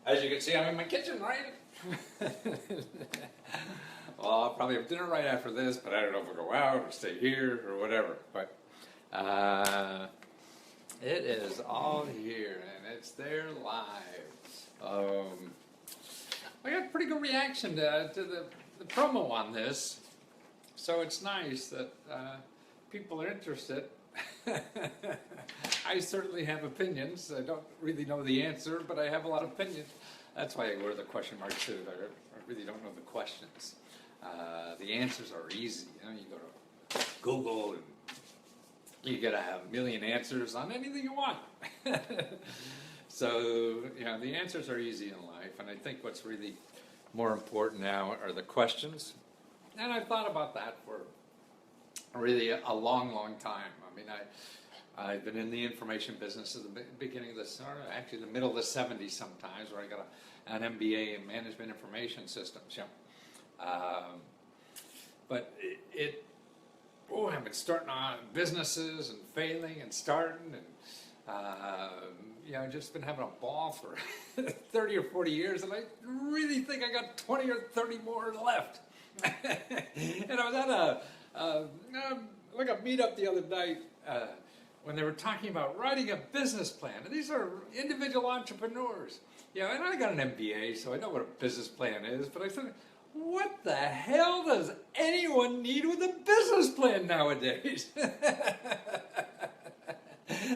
As you can see, I'm in my kitchen, right? Well, I'll probably have dinner right after this, but I don't know if I'll go out or stay here or whatever. But it is all here, and it's there live. I got a pretty good reaction to the promo on this, so it's nice that people are interested. I certainly have opinions. I don't really know the answer, but I have a lot of opinions. That's why I wear the question mark too. I really don't know the questions. The answers are easy. You know, you go to Google and you get a million answers on anything you want. So, you know, the answers are easy in life, and I think what's really more important now are the questions. And I've thought about that for really a long, long time. I mean, I've been in the information business at the beginning of the, or actually the middle of the 70s sometimes, where I got an MBA in Management Information Systems. Yeah. But I've been starting on businesses and failing and starting, and you know, just been having a ball for 30 or 40 years, and I really think I got 20 or 30 more left. And I was at a meetup the other night when they were talking about writing a business plan, and these are individual entrepreneurs. Yeah, and I got an MBA, so I know what a business plan is, but I said, what the hell does anyone need with a business plan nowadays?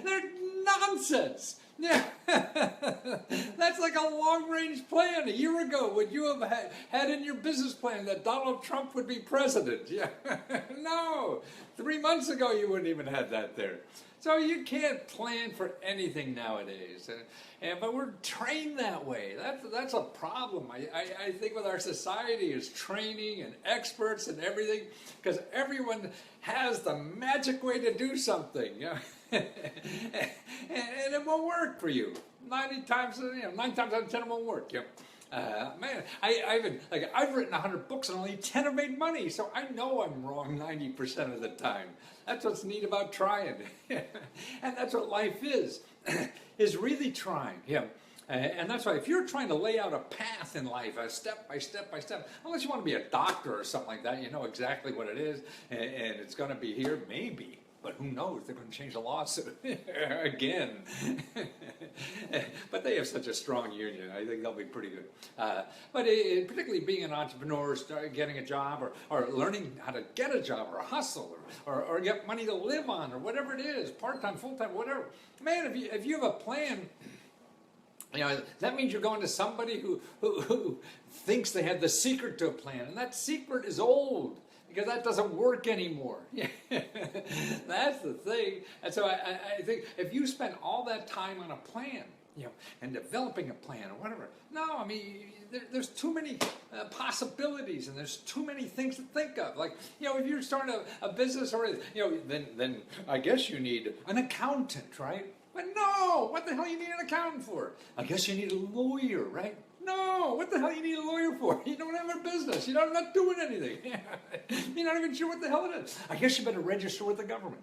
They're nonsense. Yeah, that's like a long-range plan. A year ago, would you have had in your business plan that Donald Trump would be president? Yeah, no. 3 months ago, you wouldn't even have that there. So you can't plan for anything nowadays, but we're trained that way. That's a problem. I think with our society is training and experts and everything, because everyone has the magic way to do something, you know? And it won't work for you. 9 times out of 10 it won't work. You know? Man, I've written 100 books and only 10 have made money, so I know I'm wrong 90% of the time. That's what's neat about trying. And that's what life is really trying. Yeah. And that's why if you're trying to lay out a path in life, a step by step by step, unless you want to be a doctor or something like that, you know exactly what it is, and it's going to be here, maybe. But who knows? They're going to change the lawsuit again. But they have such a strong union. I think they'll be pretty good. But particularly being an entrepreneur, getting a job, or learning how to get a job, or hustle, or get money to live on, or whatever it is, part-time, full-time, whatever. Man, if you have a plan, you know, that means you're going to somebody who thinks they have the secret to a plan, and that secret is old. Because that doesn't work anymore. That's the thing. And so I think if you spend all that time on a plan, you know, and developing a plan or whatever, no, I mean, there's too many possibilities, and there's too many things to think of. Like, you know, if you're starting a business, or, you know, then I guess you need an accountant, right? But no, what the hell you need an accountant for? I guess you need a lawyer, right? No, what the hell you need a lawyer for? You don't have a business. You're not doing anything. You're not even sure what the hell it is. I guess you better register with the government.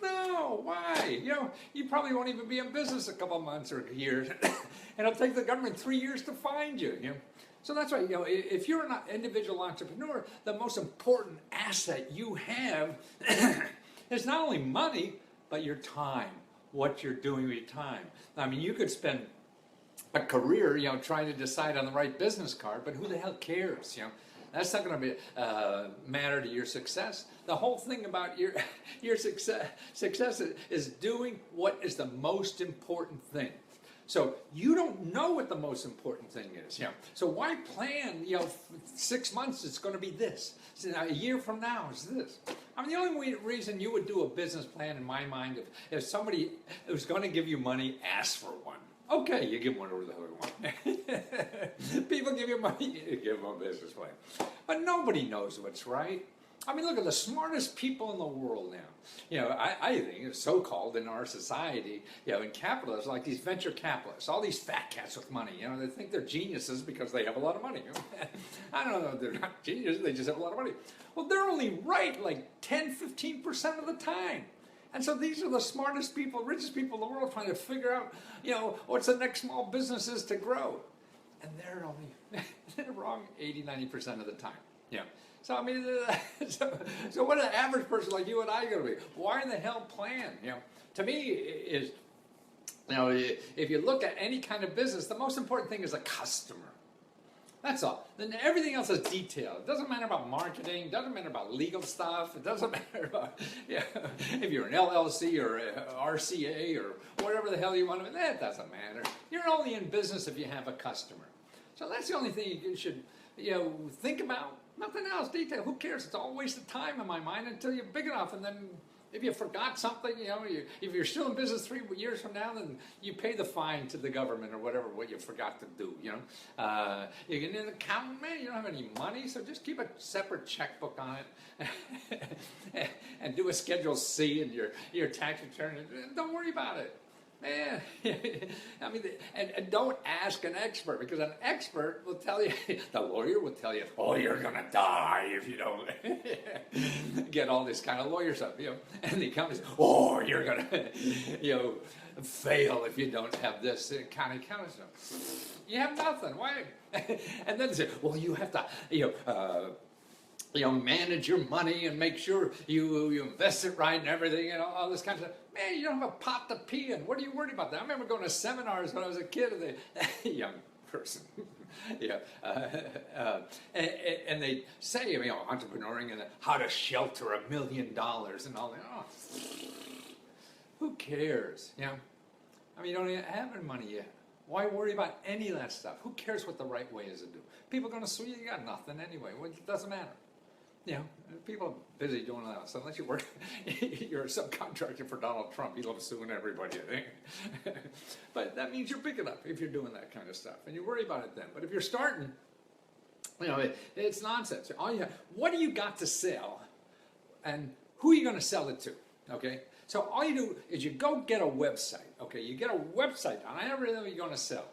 No, why? You know, you probably won't even be in business a couple months or a year, and it'll take the government 3 years to find you. You know? So that's why, you know, if you're an individual entrepreneur, the most important asset you have is not only money, but your time. What you're doing with your time. I mean, you could spend a career, you know, trying to decide on the right business card, but who the hell cares, you know? That's not going to be matter to your success. The whole thing about your success is doing what is the most important thing. So you don't know what the most important thing is, you know. So why plan, you know, 6 months it's going to be this. So a year from now is this. I mean, the only reason you would do a business plan in my mind, if somebody who's going to give you money asks for one. Okay, you give them whatever the hell you want. People give you money, you give them a business plan. But nobody knows what's right. I mean, look at the smartest people in the world now. You know, I think, so-called in our society, you know, in capitalists, like these venture capitalists, all these fat cats with money, you know, they think they're geniuses because they have a lot of money. I don't know, they're not geniuses, they just have a lot of money. Well, they're only right like 10, 15% of the time. And so these are the smartest people, richest people in the world trying to figure out, you know, what's the next small businesses to grow. and they're wrong 80-90% of the time. Yeah. So I mean, so what an average person like you and I going to be? Why in the hell plan? To me is, if you look at any kind of business, the most important thing is a customer. That's all. Then everything else is detailed. It doesn't matter about marketing. It doesn't matter about legal stuff. It doesn't matter about if you're an LLC or RCA or whatever the hell you want to be. That doesn't matter. You're only in business if you have a customer. So that's the only thing you should think about. Nothing else. Detail. Who cares? It's all a waste of time in my mind until you're big enough, and then if you forgot something, if you're still in business 3 years from now, then you pay the fine to the government or whatever what you forgot to do. You get an accountant, man. You don't have any money, so just keep a separate checkbook on it, and do a Schedule C in your tax return. Don't worry about it. Man, I mean, and don't ask an expert, because an expert will tell you, the lawyer will tell you, oh, you're going to die if you don't get all this kind of lawyer stuff, and the company says, oh, you're going to, fail if you don't have this kind of stuff. You have nothing. Why? And then they say, well, you have to, manage your money and make sure you invest it right and everything and all this kind of stuff. Man, you don't have a pot to pee in. What are you worried about that? I remember going to seminars when I was a kid, a young person. And they say, entrepreneuring and how to shelter $1 million and all that. Oh, who cares? You don't even have any money yet. Why worry about any of that stuff? Who cares what the right way is to do? People are going to sue you. You got nothing anyway. Well, it doesn't matter. People are busy doing that. So unless you work, you're a subcontractor for Donald Trump. He loves suing everybody, I think. But that means you're big enough if you're doing that kind of stuff, and you worry about it then. But if you're starting, it's nonsense. What do you got to sell, and who are you going to sell it to? Okay. So all you do is you go get a website. Okay. You get a website on everything you're going to sell.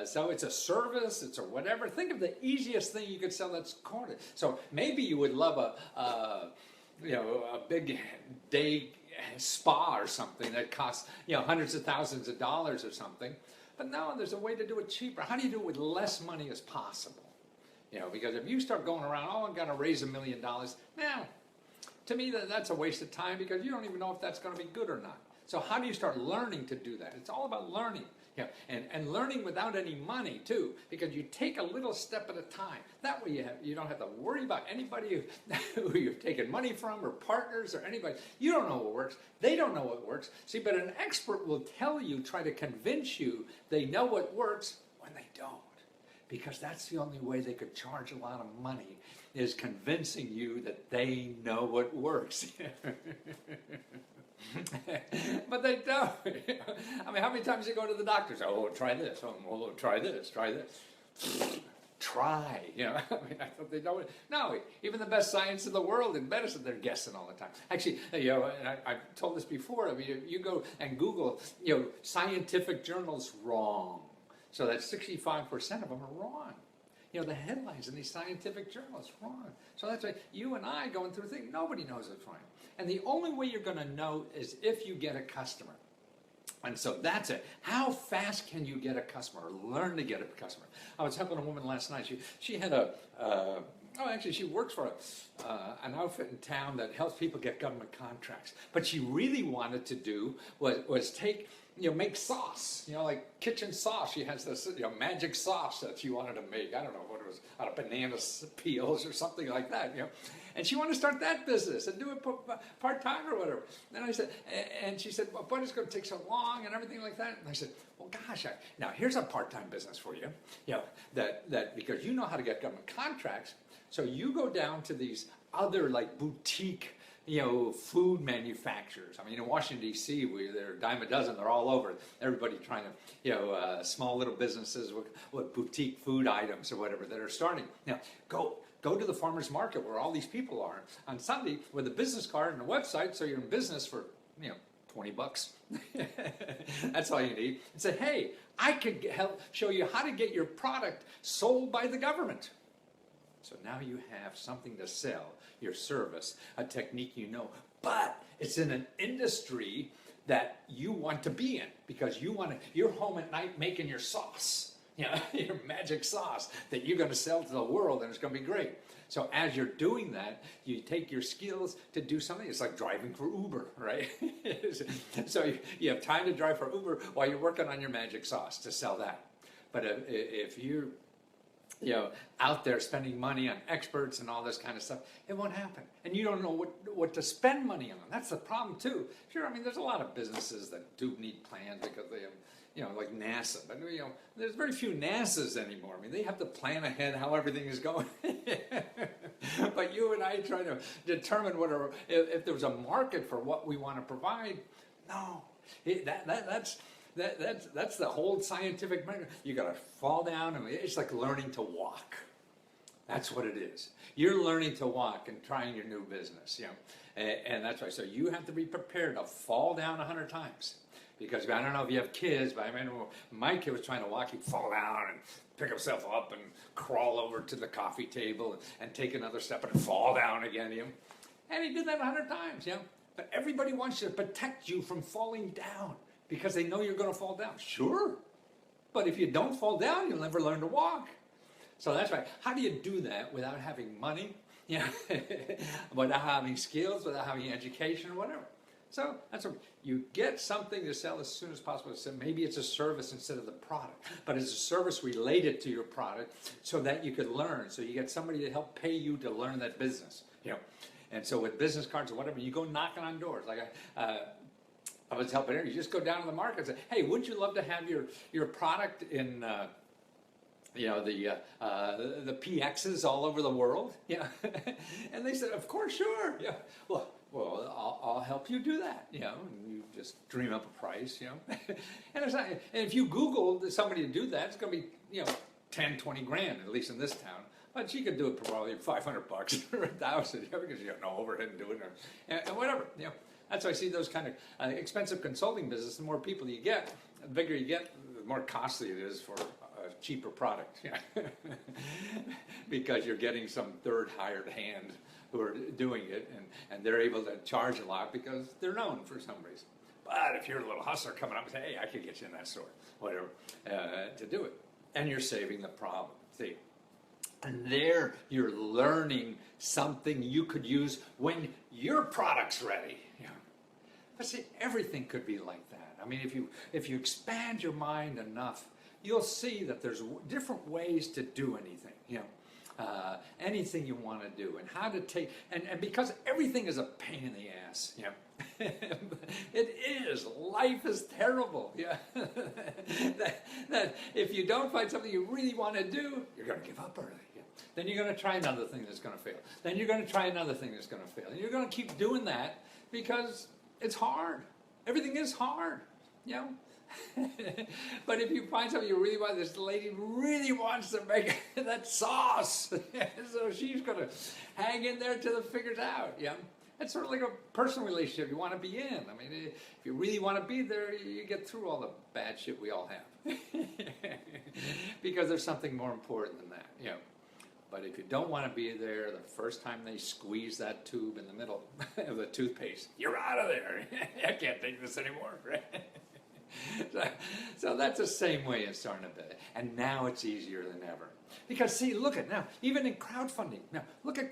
So it's a service, it's a whatever. Think of the easiest thing you could sell that's cornered. So maybe you would love a big day spa or something that costs hundreds of thousands of dollars or something. But no, there's a way to do it cheaper. How do you do it with less money as possible? Because if you start going around, oh, I'm going to raise $1 million. Now, to me, that's a waste of time, because you don't even know if that's going to be good or not. So how do you start learning to do that? It's all about learning. And learning without any money too, because you take a little step at a time. That way you don't have to worry about anybody who you've taken money from, or partners, or anybody. You don't know what works. They don't know what works. See, but an expert will tell you, try to convince you they know what works when they don't. Because that's the only way they could charge a lot of money, is convincing you that they know what works. But they don't. I mean, how many times you go to the doctor? Oh, try this. Oh, try this. Try this. Try. I mean, I thought they know. No, even the best science in the world in medicine, they're guessing all the time. Actually, and I've told this before. I mean, you go and Google, scientific journals wrong. So that 65% of them are wrong. The headlines in these scientific journals wrong. So that's why you and I going through things, nobody knows it's right. And the only way you're going to know is if you get a customer. And so that's it. How fast can you get a customer, or learn to get a customer? I was helping a woman last night. She had she works for an outfit in town that helps people get government contracts. But she really wanted to do was take, make sauce, like kitchen sauce. She has this, magic sauce that she wanted to make. I don't know what it was, out of banana peels or something like that, And she wanted to start that business and do it part-time or whatever. And I said, and she said, well, but it's going to take so long and everything like that. And I said, well, gosh, now here's a part-time business for you, that because you know how to get government contracts. So you go down to these other like boutique, food manufacturers. I mean, in Washington, D.C., they're a dime a dozen. They're all over. Everybody trying to, small little businesses with boutique food items or whatever that are starting. Now, go to the farmer's market where all these people are on Sunday with a business card and a website, so you're in business for, $20. That's all you need. And say, hey, I could help show you how to get your product sold by the government. So now you have something to sell, your service, a technique but it's in an industry that you want to be in, because you're home at night making your sauce. your magic sauce that you're going to sell to the world, and it's going to be great. So as you're doing that, you take your skills to do something. It's like driving for Uber, right? So you have time to drive for Uber while you're working on your magic sauce to sell that. But if you're out there spending money on experts and all this kind of stuff, it won't happen. And you don't know what to spend money on. That's the problem too. Sure, I mean, there's a lot of businesses that do need plans because they have, like NASA. But, there's very few NASAs anymore. I mean, they have to plan ahead how everything is going. But you and I try to determine if there's a market for what we want to provide. No, that's the whole scientific method. You got to fall down. I mean, it's like learning to walk. That's what it is. You're learning to walk and trying your new business, and that's why. So you have to be prepared to fall down 100 times. Because I don't know if you have kids, but I mean, my kid was trying to walk, he'd fall down and pick himself up and crawl over to the coffee table and take another step and fall down again. And he did that 100 times. But everybody wants to protect you from falling down because they know you're going to fall down. Sure. But if you don't fall down, you'll never learn to walk. So that's right. How do you do that without having money? Without having skills, without having education or whatever? So that's what you get something to sell as soon as possible. So maybe it's a service instead of the product, but it's a service related to your product so that you could learn. So you get somebody to help pay you to learn that business. And so with business cards or whatever, you go knocking on doors. Like I was helping her. You just go down to the market and say, "Hey, wouldn't you love to have your product in the PXs all over the world?" And they said, "Of course, sure." Well, I'll help you do that, and you just dream up a price, and it's not, and if you Google somebody to do that, it's going to be, 10, 20 grand, at least in this town. But she could do it for probably $500 or $1,000, because you got no overhead in doing it, and whatever, That's why I see those kind of expensive consulting business. The more people you get, the bigger you get, the more costly it is for a cheaper product, because you're getting some third hired hand who are doing it, and they're able to charge a lot because they're known for some reason. But if you're a little hustler coming up and say, "Hey, I could get you in that store," whatever, to do it, and you're saving the problem. See, and there you're learning something you could use when your product's ready. But see, everything could be like that. I mean, if you expand your mind enough, you'll see that there's different ways to do anything. Anything you want to do, and how to take, and because everything is a pain in the ass, it is. Life is terrible. That if you don't find something you really want to do, you're going to give up early. Then you're going to try another thing that's going to fail. Then you're going to try another thing that's going to fail. And you're going to keep doing that because it's hard. Everything is hard. But if you find something you really want, this lady really wants to make that sauce, so she's going to hang in there till it figures out. It's sort of like a personal relationship you want to be in. I mean, if you really want to be there, you get through all the bad shit we all have, because there's something more important than that. But if you don't want to be there, the first time they squeeze that tube in the middle of the toothpaste, you're out of there. I can't take this anymore, right? So that's the same way in starting a business. And now it's easier than ever. Because see, look at now, even in crowdfunding. Now, look at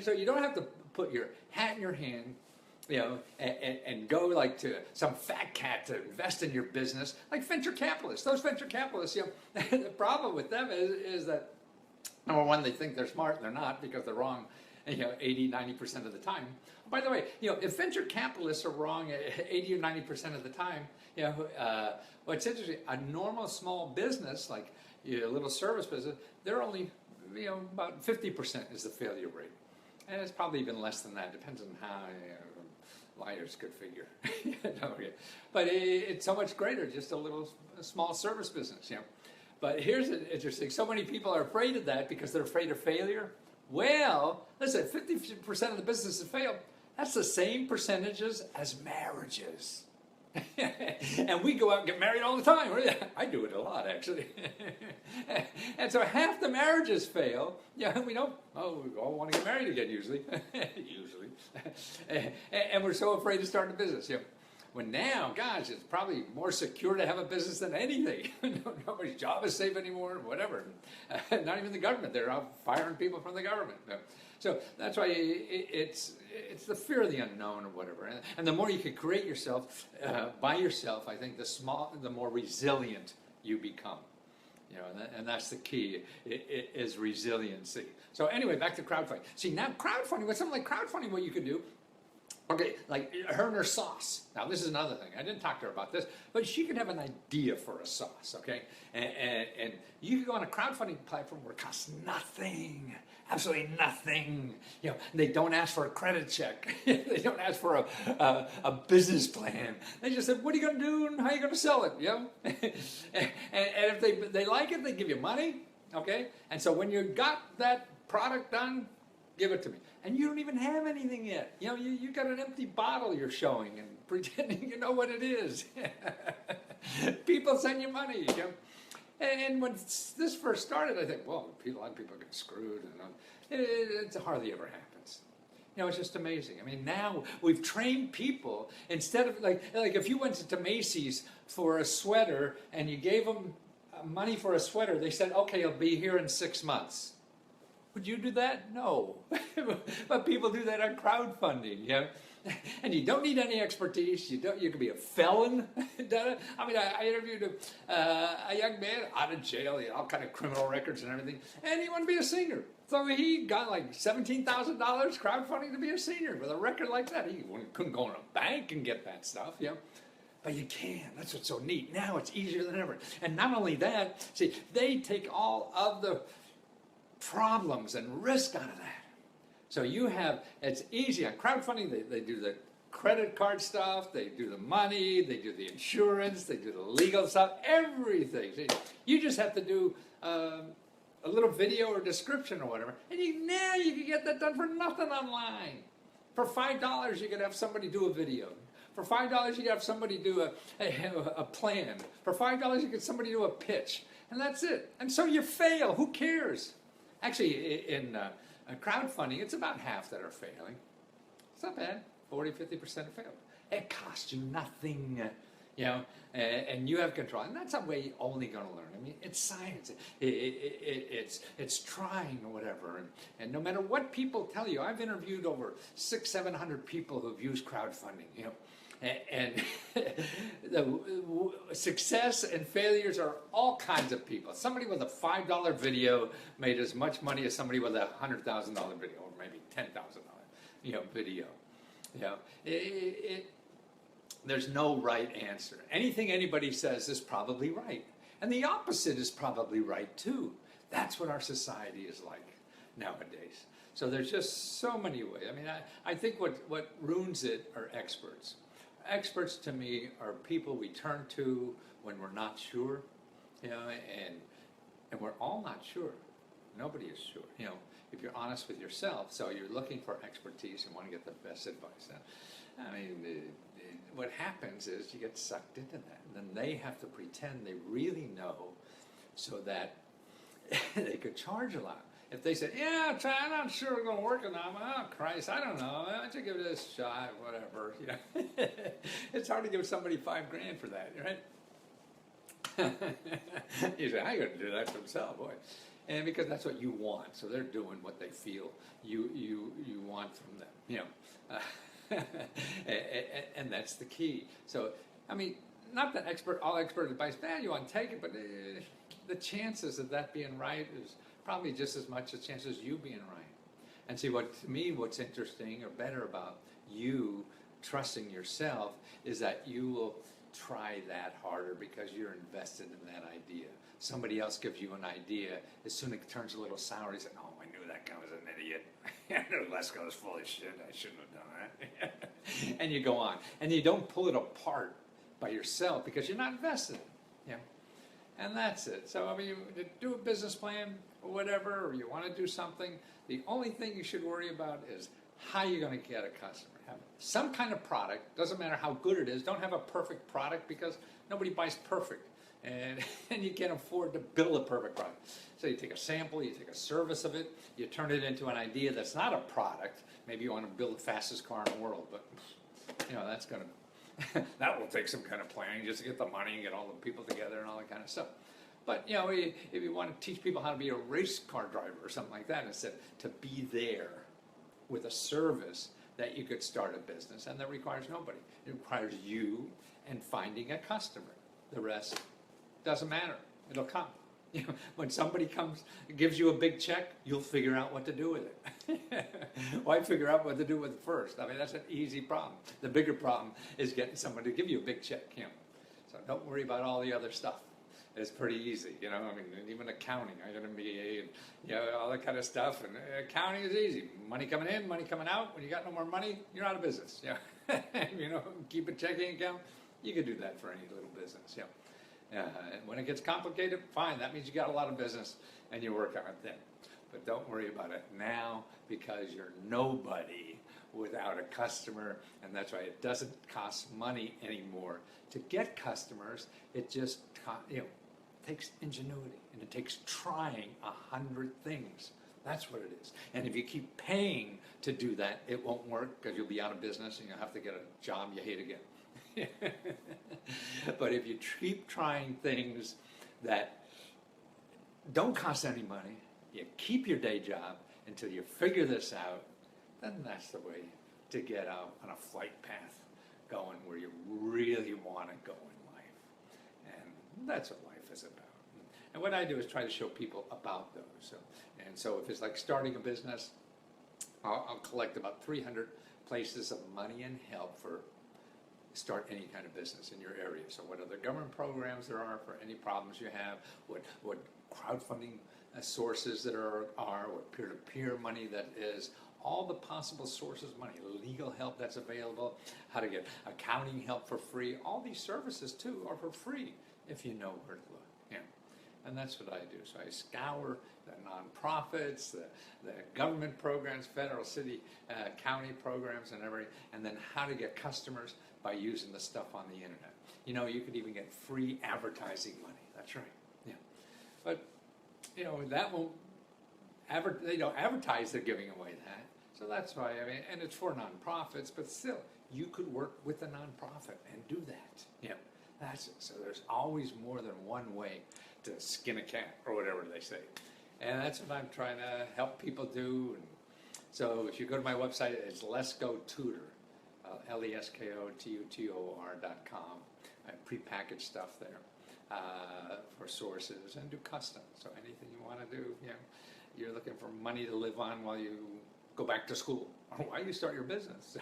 so you don't have to put your hat in your hand, and go like to some fat cat to invest in your business, like venture capitalists. Those venture capitalists, the problem with them is that, number one, they think they're smart and they're not, because they're wrong 80, 90% of the time. By the way, if venture capitalists are wrong 80 or 90% of the time, what's interesting, a normal small business, like a little service business, they're only, about 50% is the failure rate. And it's probably even less than that, depends on how, liars could figure. But it's so much greater, just a small service business, But here's interesting, so many people are afraid of that because they're afraid of failure. Well, listen, 50% of the businesses fail. That's the same percentages as marriages. And we go out and get married all the time. I do it a lot, actually. And so half the marriages fail. We don't, we all want to get married again, usually. Usually. And we're so afraid to start a business. When now, gosh, it's probably more secure to have a business than anything. Nobody's job is safe anymore, whatever. Not even the government. They're out firing people from the government. So that's why it's the fear of the unknown or whatever. And the more you can create yourself by yourself, I think the more resilient you become. You know, and that's the key, is resiliency. So anyway, back to crowdfunding. See, now crowdfunding, with something like crowdfunding, what you can do, okay, like her and her sauce. Now, this is another thing. I didn't talk to her about this, but she could have an idea for a sauce, okay? And you could go on a crowdfunding platform where it costs nothing, absolutely nothing. You know, they don't ask for a credit check. They don't ask for a business plan. They just said, what are you going to do and how are you going to sell it, you know? and if they like it, they give you money, okay? And so when you got that product done, give it to me. And you don't even have anything yet. You know, you got an empty bottle you're showing and pretending you know what it is. People send you money, you know. And when this first started, I think, well, a lot of people get screwed. And it hardly ever happens. You know, it's just amazing. I mean, now we've trained people, instead of, like if you went to Macy's for a sweater and you gave them money for a sweater, they said, okay, it'll be here in 6 months. Would you do that? No. But people do that on crowdfunding, you know? And you don't need any expertise. You could be a felon. I mean, I interviewed a young man out of jail. He had all kind of criminal records and everything. And he wanted to be a singer. So he got like $17,000 crowdfunding to be a singer with a record like that. He couldn't go in a bank and get that stuff, you know? But you can. That's what's so neat. Now it's easier than ever. And not only that, see, they take all of the problems and risk out of that. So it's easy on crowdfunding. They do the credit card stuff, they do the money, they do the insurance, they do the legal stuff, everything. See, you just have to do a little video or description or whatever, and now you can get that done for nothing online. For $5, you can have somebody do a video. For $5, you can have somebody do a plan. For $5, you get somebody do a pitch, and that's it. And so you fail. Who cares? Actually, in crowdfunding, it's about half that are failing. It's not bad. 40–50% have failed. It costs you nothing, you know, and you have control. And that's a way you're only going to learn. I mean, it's science. It's trying or whatever. And no matter what people tell you, I've interviewed over 600–700 people who've used crowdfunding, you know. And the success and failures are all kinds of people. Somebody with a $5 video made as much money as somebody with a $100,000 video, or maybe $10,000, you know, video. You know, there's no right answer. Anything anybody says is probably right, and the opposite is probably right too. That's what our society is like nowadays. So there's just so many ways. I mean, I think what ruins it are experts. Experts to me are people we turn to when we're not sure, you know, and we're all not sure. Nobody is sure, you know, if you're honest with yourself. So you're looking for expertise and want to get the best advice. Now, I mean, what happens is you get sucked into that. And then they have to pretend they really know so that they could charge a lot. If they said, yeah, I'm not sure it's going to work or not. Oh, Christ, I don't know. Why don't you give this a shot, whatever. You know? It's hard to give somebody $5,000 for that, right? You say, I got to do that for themselves, boy. And because that's what you want. So they're doing what they feel you want from them, you know. And that's the key. So, I mean, not that all expert advice, man, you want to take it, but the chances of that being right is probably just as much a chance as you being right. And see, to me, what's interesting or better about you trusting yourself is that you will try that harder because you're invested in that idea. Somebody else gives you an idea, as soon as it turns a little sour, you say, oh, I knew that guy was an idiot. I knew Lesko was full of shit. I shouldn't have done that. And you go on. And you don't pull it apart by yourself because you're not invested. You know? And that's it. So, I mean, you do a business plan or whatever, or you want to do something, the only thing you should worry about is how you're going to get a customer. Have some kind of product, doesn't matter how good it is, don't have a perfect product because nobody buys perfect. And you can't afford to build a perfect product. So you take a sample, you take a service of it, you turn it into an idea that's not a product. Maybe you want to build the fastest car in the world, but you know, that's going to That will take some kind of planning just to get the money and get all the people together and all that kind of stuff. But if you want to teach people how to be a race car driver or something like that, instead to be there with a service that you could start a business, and that requires nobody. It requires you and finding a customer. The rest doesn't matter. It'll come. When somebody comes, gives you a big check, you'll figure out what to do with it. Why figure out what to do with it first? I mean, that's an easy problem. The bigger problem is getting somebody to give you a big check. So don't worry about all the other stuff. It's pretty easy, I mean, even accounting, I got an MBA and, all that kind of stuff. And accounting is easy. Money coming in, money coming out. When you got no more money, you're out of business. Keep a checking account. You can do that for any little business. And when it gets complicated, fine. That means you got a lot of business and you work on it then. But don't worry about it now, because you're nobody without a customer, and that's why it doesn't cost money anymore to get customers. It just takes ingenuity, and it takes trying 100 things. That's what it is. And if you keep paying to do that, it won't work, because you'll be out of business and you'll have to get a job you hate again. But if you keep trying things that don't cost any money, you keep your day job until you figure this out, then that's the way to get out on a flight path going where you really want to go in life. And that's what life is about. And what I do is try to show people about those. So if it's like starting a business, I'll collect about 300 places of money and help for start any kind of business in your area. So what other government programs there are for any problems you have, what crowdfunding sources that are, what peer-to-peer money that is, all the possible sources of money, legal help that's available, how to get accounting help for free. All these services too are for free if you know where to look. And that's what I do. So I scour the nonprofits, the government programs, federal, city, county programs, and everything, and then how to get customers by using the stuff on the internet. You could even get free advertising money. That's right. But that won't. They don't advertise they're giving away that. So that's why, and it's for nonprofits, but still, you could work with a nonprofit and do that. That's it. So there's always more than one way to skin a cat, or whatever they say. And that's what I'm trying to help people do. And so if you go to my website, it's Lesko Tutor, LESKOTUTOR.com. I have prepackaged stuff there for sources, and do custom. So anything you want to do, you're looking for money to live on while you go back to school, or while you start your business,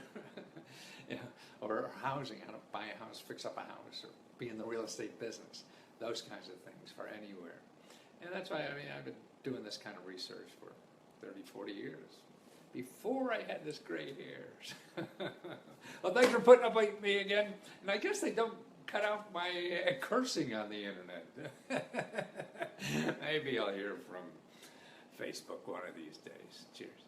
or housing, how to buy a house, fix up a house, or be in the real estate business. Those kinds of things for anywhere. And that's why, I've been doing this kind of research for 30, 40 years. Before I had this gray hairs. Well, thanks for putting up with me again. And I guess they don't cut out my cursing on the internet. Maybe I'll hear from Facebook one of these days. Cheers.